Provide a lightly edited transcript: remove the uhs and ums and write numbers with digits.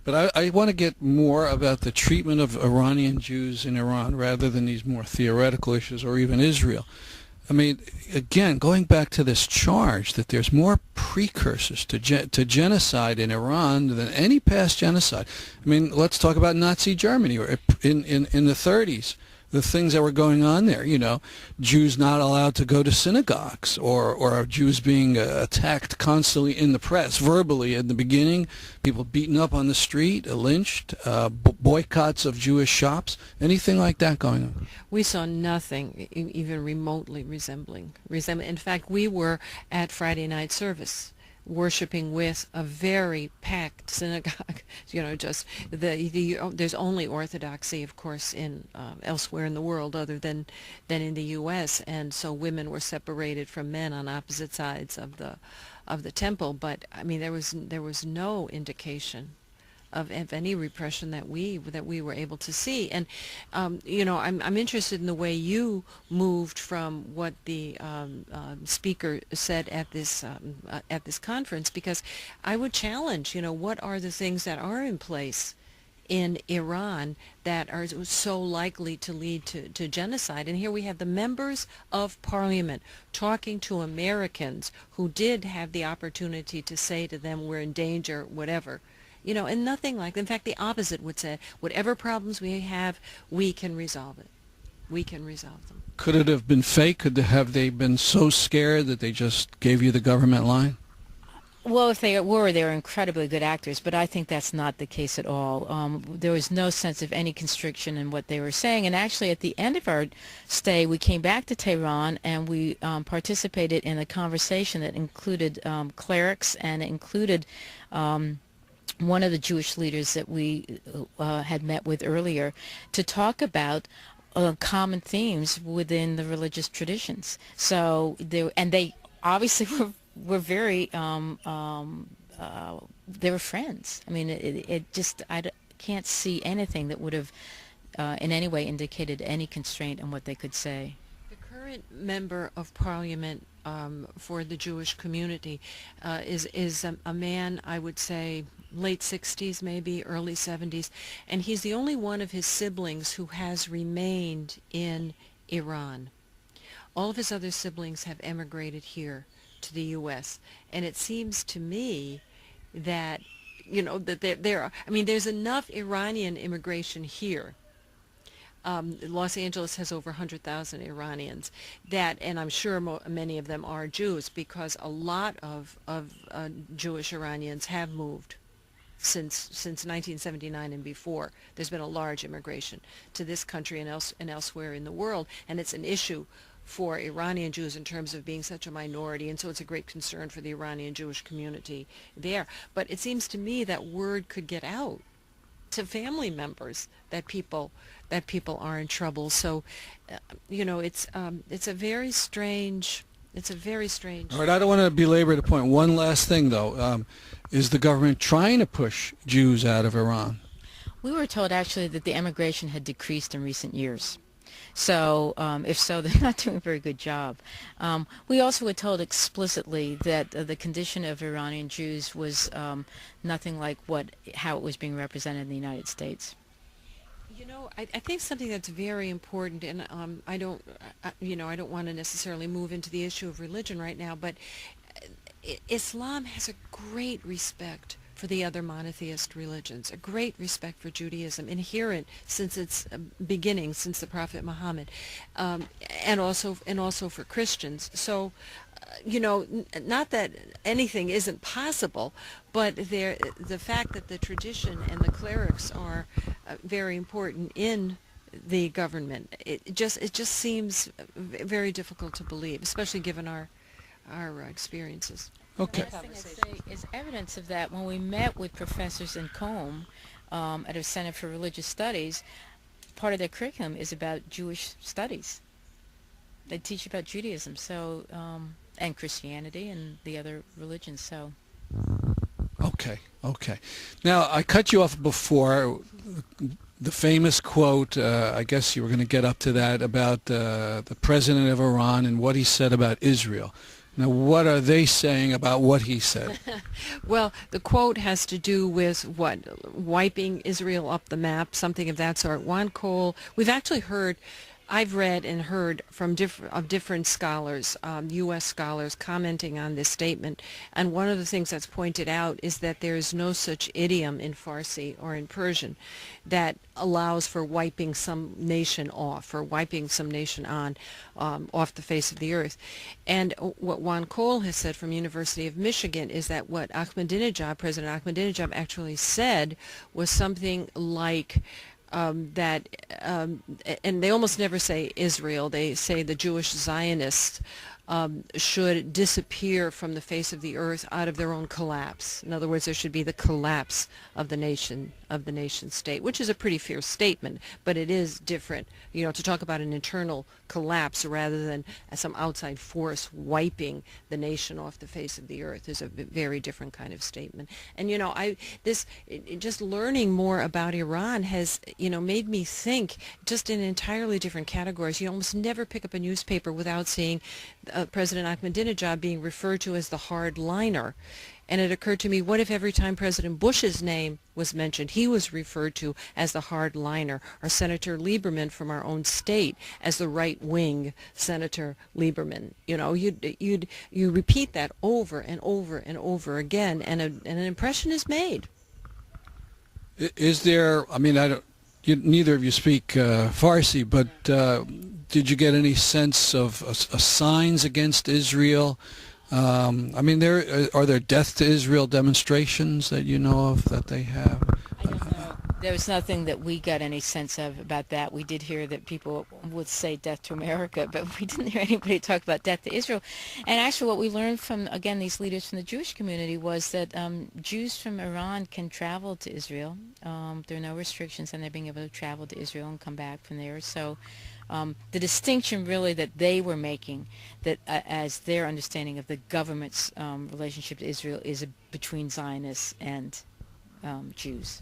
But I want to get more about the treatment of Iranian Jews in Iran rather than these more theoretical issues or even Israel. I mean, again, going back to this charge that there's more precursors to genocide in Iran than any past genocide. I mean, let's talk about Nazi Germany or in the 30s. The things that were going on there, you know, Jews not allowed to go to synagogues, or Jews being attacked constantly in the press, verbally in the beginning, people beaten up on the street, lynched, boycotts of Jewish shops, anything like that going on? We saw nothing even remotely resembling. In fact, we were at Friday night service, worshiping with a very packed synagogue. You know, just there's only Orthodoxy, of course, in elsewhere in the world other than in the U.S. And so women were separated from men on opposite sides of the temple. But I mean, there was no indication of any repression that we were able to see. And you know, I'm interested in the way you moved from what the speaker said at this conference, because I would challenge, you know, what are the things that are in place in Iran that are so likely to lead to genocide? And here we have the members of parliament talking to Americans who did have the opportunity to say to them, we're in danger, whatever. You know, and nothing like that. In fact, the opposite would say, whatever problems we have, we can resolve it. We can resolve them. Could it have been fake? Have they been so scared that they just gave you the government line? Well, if they were incredibly good actors, but I think that's not the case at all. There was no sense of any constriction in what they were saying. And actually, at the end of our stay, we came back to Tehran and we participated in a conversation that included clerics and included one of the Jewish leaders that we had met with earlier to talk about common themes within the religious traditions. So they obviously were very they were friends. I mean, it just can't see anything that would have in any way indicated any constraint on what they could say. The current member of parliament for the Jewish community is a man, I would say, late 60s, maybe early 70s, and he's the only one of his siblings who has remained in Iran. All of his other siblings have emigrated here to the U.S., and it seems to me that, you know, that there are, I mean, there's enough Iranian immigration here. Los Angeles has over 100,000 Iranians that, and I'm sure many of them are Jews, because a lot of Jewish Iranians have moved since 1979 and before. There's been a large immigration to this country and elsewhere in the world, and it's an issue for Iranian Jews in terms of being such a minority, and so it's a great concern for the Iranian Jewish community there. But it seems to me that word could get out to family members that people are in trouble. So, you know, it's a very strange. It's a very strange. All right, I don't want to belabor the point. One last thing, though. Is the government trying to push Jews out of Iran? We were told, actually, that the emigration had decreased in recent years. So, if so, they're not doing a very good job. We also were told explicitly that the condition of Iranian Jews was nothing like how it was being represented in the United States. You know, I think something that's very important, and I don't want to necessarily move into the issue of religion right now, but Islam has a great respect for the other monotheist religions, a great respect for Judaism, inherent since its beginning, since the Prophet Muhammad, and also for Christians. So, you know, not that anything isn't possible, but the fact that the tradition and the clerics are very important in the government, it just seems very difficult to believe, especially given our experiences. Okay. The last thing I'd say is evidence of that. When we met with professors in Qom at a Center for Religious Studies, part of their curriculum is about Jewish studies. They teach about Judaism, so and Christianity and the other religions. So. Okay. Now, I cut you off before. The famous quote, I guess you were going to get up to that, about the president of Iran and what he said about Israel. Now, what are they saying about what he said? Well, the quote has to do with what? Wiping Israel off the map, something of that sort. Juan Cole, we've actually heard, I've read and heard from different scholars, U.S. scholars, commenting on this statement. And one of the things that's pointed out is that there is no such idiom in Farsi or in Persian that allows for wiping some nation off or wiping some nation on off the face of the earth. And what Juan Cole has said from University of Michigan is that what President Ahmadinejad actually said was something like and they almost never say Israel. They say the Jewish Zionists should disappear from the face of the earth out of their own collapse. In other words, there should be the collapse of the nation state, which is a pretty fierce statement, but it is different, to talk about an internal collapse rather than some outside force wiping the nation off the face of the earth is a very different kind of statement. And just learning more about Iran has made me think just in entirely different categories. You almost never pick up a newspaper without seeing President Ahmadinejad being referred to as the hardliner. And it occurred to me, what if every time President Bush's name was mentioned, he was referred to as the hardliner, or Senator Lieberman from our own state as the right-wing Senator Lieberman? You repeat that over and over and over again, and an impression is made. Is there? I mean, neither of you speak Farsi, but did you get any sense of signs against Israel? I mean, are there death to Israel demonstrations that you know of that they have? I don't know. There was nothing that we got any sense of about that. We did hear that people would say death to America, but we didn't hear anybody talk about death to Israel. And actually what we learned from, again, these leaders from the Jewish community was that Jews from Iran can travel to Israel. There are no restrictions on their being able to travel to Israel and come back from there. So the distinction really that they were making, that as their understanding of the government's relationship to Israel is between Zionists and Jews.